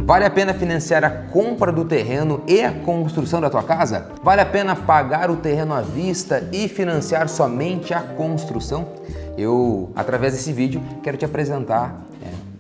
Vale a pena financiar a compra do terreno e a construção da tua casa? Vale a pena pagar o terreno à vista e financiar somente a construção? Eu, através desse vídeo, quero te apresentar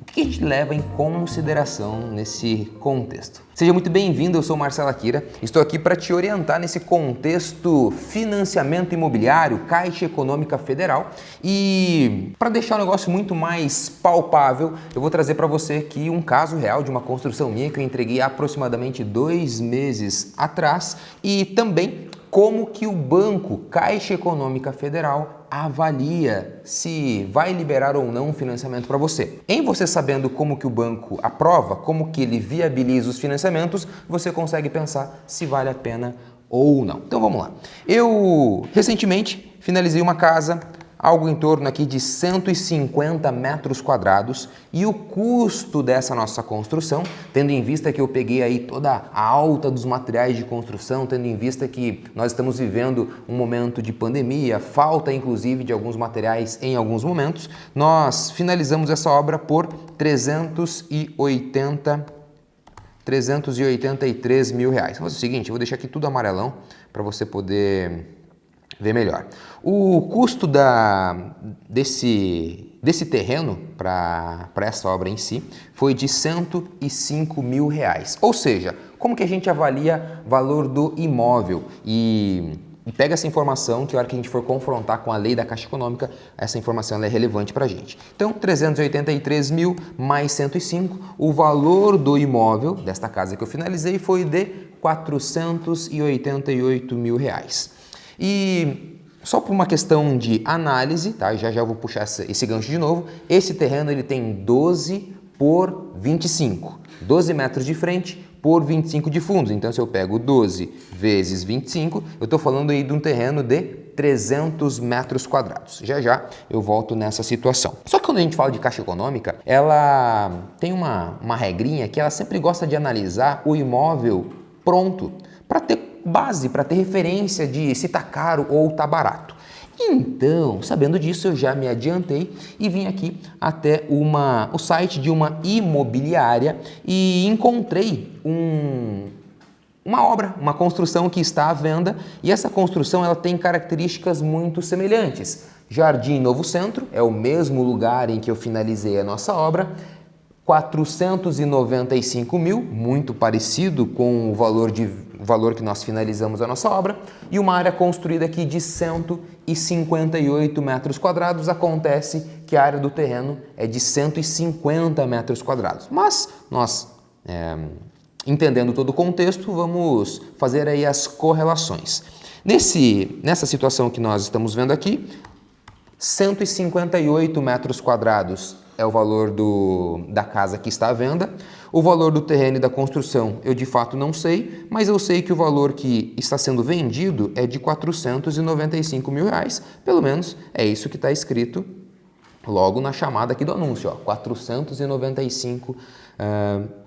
o que a gente leva em consideração nesse contexto. Seja muito bem-vindo, eu sou Marcelo Akira, estou aqui para te orientar nesse contexto financiamento imobiliário, Caixa Econômica Federal, e para deixar o negócio muito mais palpável, eu vou trazer para você aqui um caso real de uma construção minha que eu entreguei há aproximadamente 2 meses atrás e também como que o banco Caixa Econômica Federal avalia se vai liberar ou não um financiamento para você. Em você sabendo como que o banco aprova, como que ele viabiliza os financiamentos, você consegue pensar se vale a pena ou não. Então vamos lá. Eu recentemente finalizei uma casa, algo em torno aqui de 150 metros quadrados, e o custo dessa nossa construção, tendo em vista que eu peguei aí toda a alta dos materiais de construção, tendo em vista que nós estamos vivendo um momento de pandemia, falta inclusive de alguns materiais em alguns momentos, nós finalizamos essa obra por 383 mil reais. Vamos fazer o seguinte, eu vou deixar aqui tudo amarelão para você poder ver melhor. O custo desse terreno para essa obra em si foi de 105 mil reais. Ou seja, como que a gente avalia o valor do imóvel? E pega essa informação que a hora que a gente for confrontar com a lei da Caixa Econômica, essa informação é relevante para a gente. Então, 383 mil mais 105, o valor do imóvel desta casa que eu finalizei foi de 488 mil reais. E só por uma questão de análise, tá? Já vou puxar esse gancho de novo. Esse terreno ele tem 12 por 25, 12 metros de frente por 25 de fundos. Então, se eu pego 12 vezes 25, eu estou falando aí de um terreno de 300 metros quadrados. Já eu volto nessa situação. Só que quando a gente fala de Caixa Econômica, ela tem uma regrinha que ela sempre gosta de analisar o imóvel pronto, para ter base, para ter referência de se está caro ou está barato. Então, sabendo disso, eu já me adiantei e vim aqui até o site de uma imobiliária e encontrei uma obra, uma construção que está à venda, e essa construção ela tem características muito semelhantes. Jardim Novo Centro, é o mesmo lugar em que eu finalizei a nossa obra, 495 mil, muito parecido com o valor que nós finalizamos a nossa obra, e uma área construída aqui de 158 metros quadrados. Acontece que a área do terreno é de 150 metros quadrados, mas nós, entendendo todo o contexto, vamos fazer aí as correlações. Nessa situação que nós estamos vendo aqui, 158 metros quadrados é o valor da casa que está à venda. O valor do terreno e da construção eu de fato não sei, mas eu sei que o valor que está sendo vendido é de 495 mil reais. Pelo menos é isso que está escrito logo na chamada aqui do anúncio, ó, 495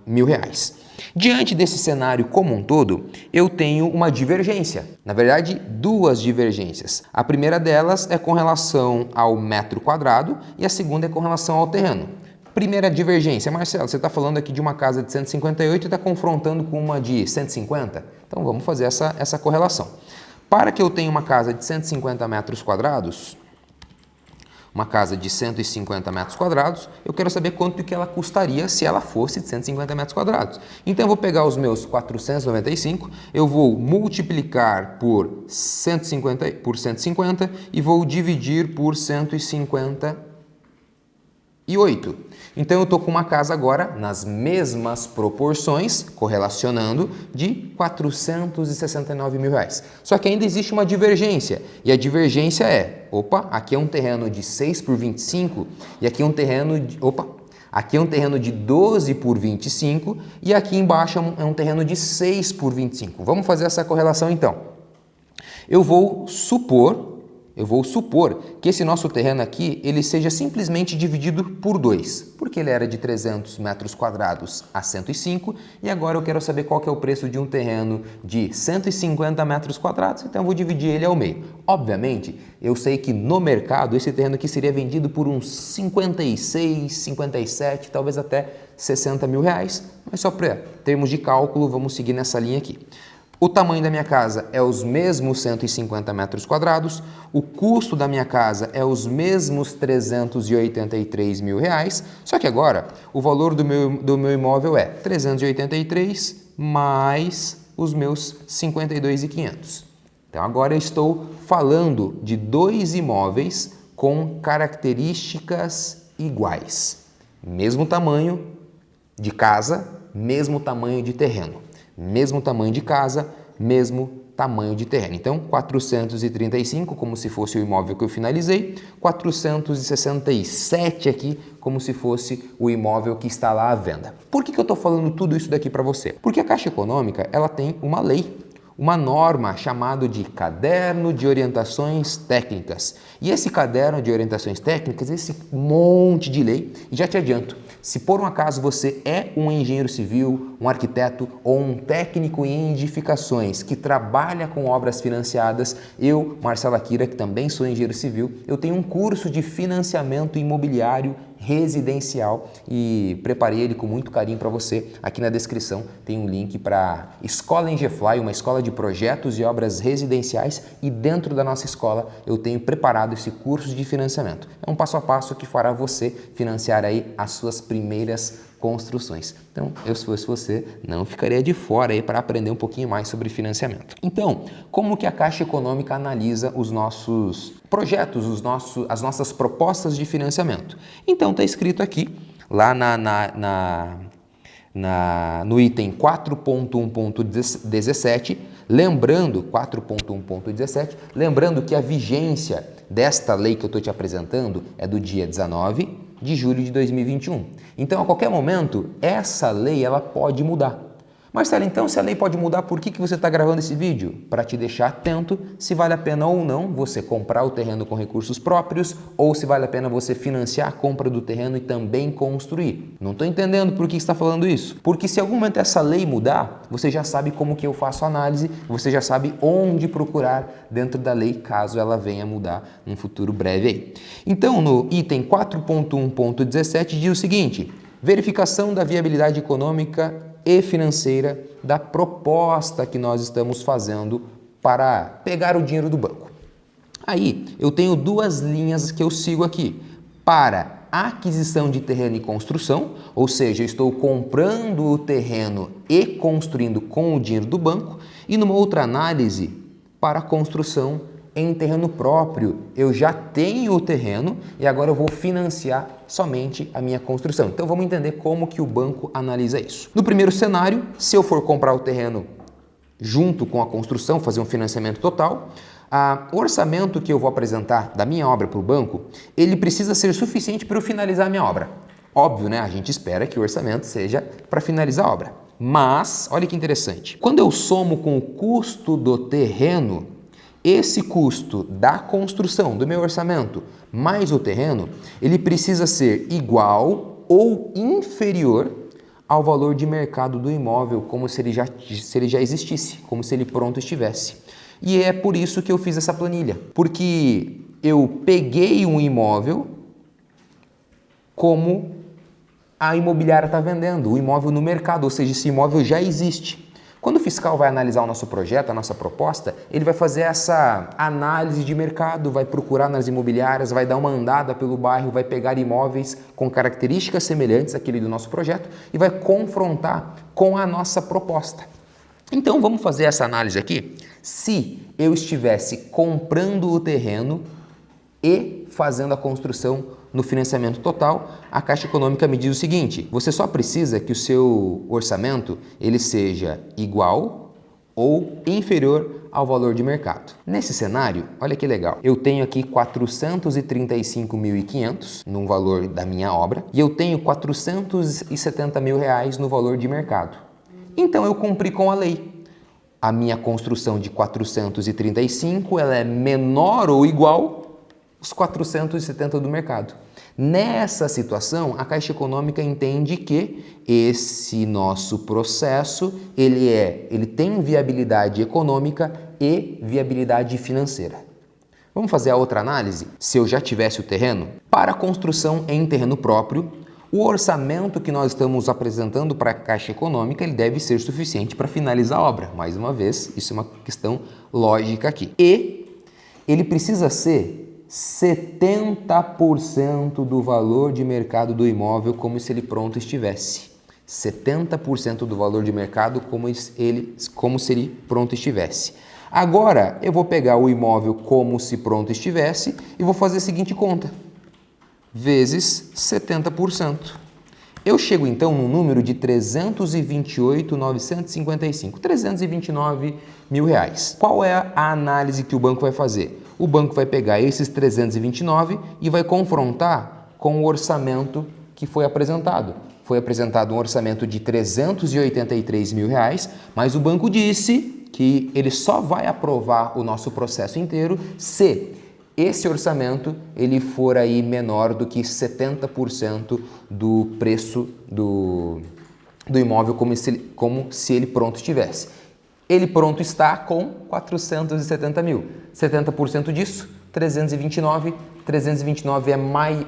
mil reais. Diante desse cenário como um todo, eu tenho uma divergência. Na verdade, duas divergências. A primeira delas é com relação ao metro quadrado e a segunda é com relação ao terreno. Primeira divergência, Marcelo, você está falando aqui de uma casa de 158 e está confrontando com uma de 150? Então vamos fazer essa correlação. Para que eu tenha uma casa de 150 metros quadrados, uma casa de 150 metros quadrados, eu quero saber quanto que ela custaria se ela fosse de 150 metros quadrados. Então eu vou pegar os meus 495, eu vou multiplicar por 150 e vou dividir por 158. Então eu estou com uma casa agora nas mesmas proporções, correlacionando, de 469 mil reais. Só que ainda existe uma divergência, e a divergência é, aqui é um terreno de 6 por 25, e aqui é um terreno de 12 por 25, e aqui embaixo é um terreno de 6 por 25. Vamos fazer essa correlação então. Eu vou supor eu vou supor que esse nosso terreno aqui, ele seja simplesmente dividido por 2, porque ele era de 300 metros quadrados a 105 e agora eu quero saber qual que é o preço de um terreno de 150 metros quadrados, então eu vou dividir ele ao meio. Obviamente, eu sei que no mercado esse terreno aqui seria vendido por uns 56, 57, talvez até 60 mil reais, mas só para termos de cálculo, vamos seguir nessa linha aqui. O tamanho da minha casa é os mesmos 150 metros quadrados, o custo da minha casa é os mesmos 383 mil reais, só que agora o valor do meu imóvel é 383 mais os meus 52.500. Então agora eu estou falando de dois imóveis com características iguais. Mesmo tamanho de casa, mesmo tamanho de terreno. Mesmo tamanho de casa, mesmo tamanho de terreno. Então, 435 como se fosse o imóvel que eu finalizei, 467 aqui como se fosse o imóvel que está lá à venda. Por que eu estou falando tudo isso daqui para você? Porque a Caixa Econômica, ela tem uma lei, uma norma chamada de Caderno de Orientações Técnicas. E esse Caderno de Orientações Técnicas, esse monte de lei, e já te adianto, se por um acaso você é um engenheiro civil, um arquiteto ou um técnico em edificações que trabalha com obras financiadas, eu, Marcelo Akira, que também sou engenheiro civil, eu tenho um curso de financiamento imobiliário residencial e preparei ele com muito carinho para você. Aqui na descrição tem um link para Escola Engefly, uma escola de projetos e obras residenciais, e dentro da nossa escola eu tenho preparado esse curso de financiamento. É um passo a passo que fará você financiar aí as suas primeiras construções. Então, eu se fosse você, não ficaria de fora aí para aprender um pouquinho mais sobre financiamento. Então, como que a Caixa Econômica analisa os nossos projetos, as nossas propostas de financiamento? Então, está escrito aqui, lá no item 4.1.17, lembrando, 4.1.17, lembrando que a vigência desta lei que eu estou te apresentando é do dia 19 de julho de 2021. Então, a qualquer momento, essa lei ela pode mudar. Marcelo, então, se a lei pode mudar, por que você está gravando esse vídeo? Para te deixar atento se vale a pena ou não você comprar o terreno com recursos próprios ou se vale a pena você financiar a compra do terreno e também construir. Não estou entendendo por que você está falando isso. Porque se em algum momento essa lei mudar, você já sabe como que eu faço a análise, você já sabe onde procurar dentro da lei caso ela venha mudar num futuro breve aí. Então, no item 4.1.17 diz o seguinte: verificação da viabilidade econômica e financeira da proposta que nós estamos fazendo para pegar o dinheiro do banco. Aí eu tenho duas linhas que eu sigo aqui. Para aquisição de terreno e construção, ou seja, eu estou comprando o terreno e construindo com o dinheiro do banco, e numa outra análise para construção em terreno próprio. Eu já tenho o terreno e agora eu vou financiar somente a minha construção. Então vamos entender como que o banco analisa isso. No primeiro cenário, se eu for comprar o terreno junto com a construção, fazer um financiamento total, o orçamento que eu vou apresentar da minha obra para o banco, ele precisa ser suficiente para eu finalizar a minha obra. Óbvio, né? A gente espera que o orçamento seja para finalizar a obra. Mas, olha que interessante, quando eu somo com o custo do terreno, esse custo da construção do meu orçamento mais o terreno, ele precisa ser igual ou inferior ao valor de mercado do imóvel, como se ele já existisse, como se ele pronto estivesse. E é por isso que eu fiz essa planilha, porque eu peguei um imóvel como a imobiliária está vendendo, o imóvel no mercado, ou seja, esse imóvel já existe. Quando o fiscal vai analisar o nosso projeto, a nossa proposta, ele vai fazer essa análise de mercado, vai procurar nas imobiliárias, vai dar uma andada pelo bairro, vai pegar imóveis com características semelhantes àquele do nosso projeto e vai confrontar com a nossa proposta. Então vamos fazer essa análise aqui. Se eu estivesse comprando o terreno e fazendo a construção no financiamento total, a Caixa Econômica me diz o seguinte: você só precisa que o seu orçamento ele seja igual ou inferior ao valor de mercado. Nesse cenário, olha que legal, eu tenho aqui 435.500 no valor da minha obra e eu tenho 470 mil reais no valor de mercado. Então eu cumpri com a lei. a minha construção de 435 ela é menor ou igual aos 470 do mercado. Nessa situação, a Caixa Econômica entende que esse nosso processo ele tem viabilidade econômica e viabilidade financeira. Vamos fazer a outra análise? Se eu já tivesse o terreno, para a construção em terreno próprio, o orçamento que nós estamos apresentando para a Caixa Econômica ele deve ser suficiente para finalizar a obra. Mais uma vez, isso é uma questão lógica aqui. E ele precisa ser 70% do valor de mercado do imóvel como se ele pronto estivesse. 70% do valor de mercado como se ele pronto estivesse. Agora, eu vou pegar o imóvel como se pronto estivesse e vou fazer a seguinte conta. Vezes 70%. Eu chego então num número de 328.955, 329 mil reais. Qual é a análise que o banco vai fazer? O banco vai pegar esses 329 e vai confrontar com o orçamento que foi apresentado. Foi apresentado um orçamento de 383 mil reais, mas o banco disse que ele só vai aprovar o nosso processo inteiro se esse orçamento ele for aí menor do que 70% do preço do imóvel como se ele pronto estivesse. Ele pronto está com 470 mil. 70% disso, 329. 329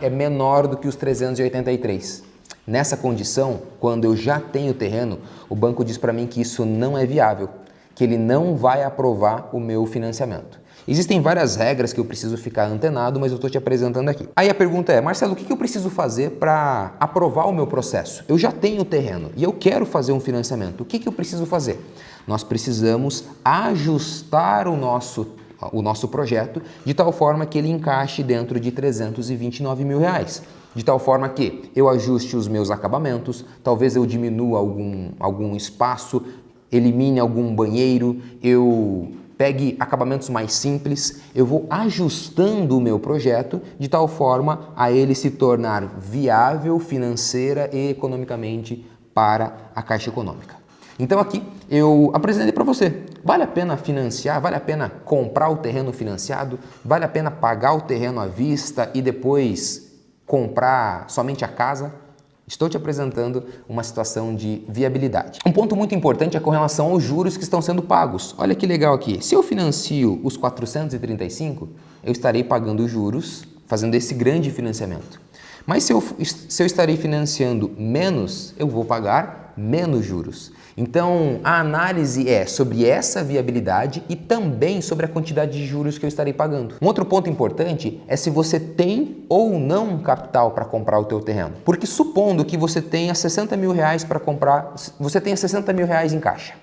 é menor do que os 383. Nessa condição, quando eu já tenho terreno, o banco diz para mim que isso não é viável, que ele não vai aprovar o meu financiamento. Existem várias regras que eu preciso ficar antenado, mas eu estou te apresentando aqui. Aí a pergunta é, Marcelo, o que eu preciso fazer para aprovar o meu processo? Eu já tenho o terreno e eu quero fazer um financiamento. O que eu preciso fazer? Nós precisamos ajustar o nosso projeto de tal forma que ele encaixe dentro de 329 mil reais. De tal forma que eu ajuste os meus acabamentos, talvez eu diminua algum espaço, elimine algum banheiro, eu pegue acabamentos mais simples, eu vou ajustando o meu projeto de tal forma a ele se tornar viável financeira e economicamente para a Caixa Econômica. Então aqui eu apresentei para você, vale a pena financiar, vale a pena comprar o terreno financiado, vale a pena pagar o terreno à vista e depois comprar somente a casa? Estou te apresentando uma situação de viabilidade. Um ponto muito importante é com relação aos juros que estão sendo pagos. Olha que legal aqui. Se eu financio os 435, eu estarei pagando juros, fazendo esse grande financiamento. Mas se eu estarei financiando menos, eu vou pagar menos juros. Então, a análise é sobre essa viabilidade e também sobre a quantidade de juros que eu estarei pagando. Um outro ponto importante é se você tem ou não capital para comprar o teu terreno. Porque supondo que você tenha 60 mil reais para comprar, você tenha 60 mil reais em caixa.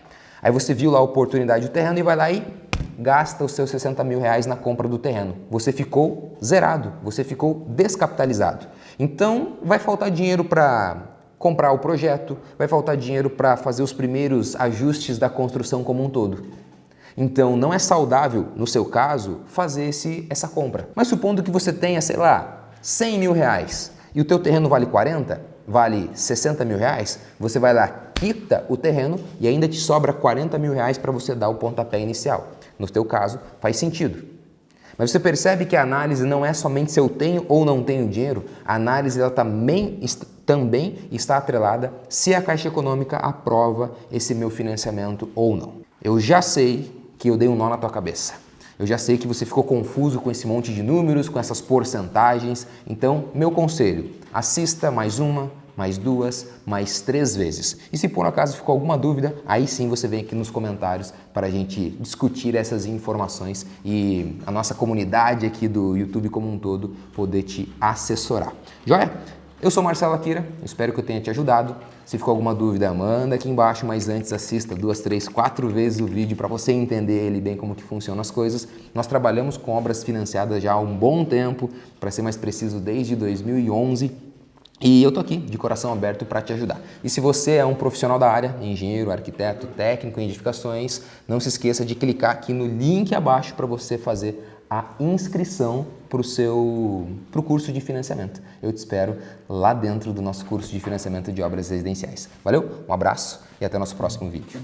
Aí você viu lá a oportunidade do terreno e vai lá e gasta os seus 60 mil reais na compra do terreno. Você ficou zerado, você ficou descapitalizado. Então, vai faltar dinheiro para comprar o projeto, vai faltar dinheiro para fazer os primeiros ajustes da construção como um todo. Então, não é saudável, no seu caso, fazer essa compra. Mas supondo que você tenha, sei lá, 100 mil reais e o teu terreno vale 40, vale 60 mil reais, você vai lá, quita o terreno e ainda te sobra 40 mil reais para você dar o pontapé inicial. No teu caso, faz sentido. Mas você percebe que a análise não é somente se eu tenho ou não tenho dinheiro, a análise ela também está atrelada se a Caixa Econômica aprova esse meu financiamento ou não. Eu já sei que eu dei um nó na tua cabeça. Eu já sei que você ficou confuso com esse monte de números, com essas porcentagens. Então, meu conselho, assista mais uma, mais duas, mais 3 vezes. E se por acaso ficou alguma dúvida, aí sim você vem aqui nos comentários para a gente discutir essas informações e a nossa comunidade aqui do YouTube como um todo poder te assessorar. Joia? Eu sou Marcelo Akira, espero que eu tenha te ajudado. Se ficou alguma dúvida, manda aqui embaixo, mas antes assista 2, 3, 4 vezes o vídeo para você entender ele bem como que funcionam as coisas. Nós trabalhamos com obras financiadas já há um bom tempo, para ser mais preciso, desde 2011. E eu tô aqui de coração aberto para te ajudar. E se você é um profissional da área, engenheiro, arquiteto, técnico em edificações, não se esqueça de clicar aqui no link abaixo para você fazer a inscrição para o curso de financiamento. Eu te espero lá dentro do nosso curso de financiamento de obras residenciais. Valeu? Um abraço e até o nosso próximo vídeo.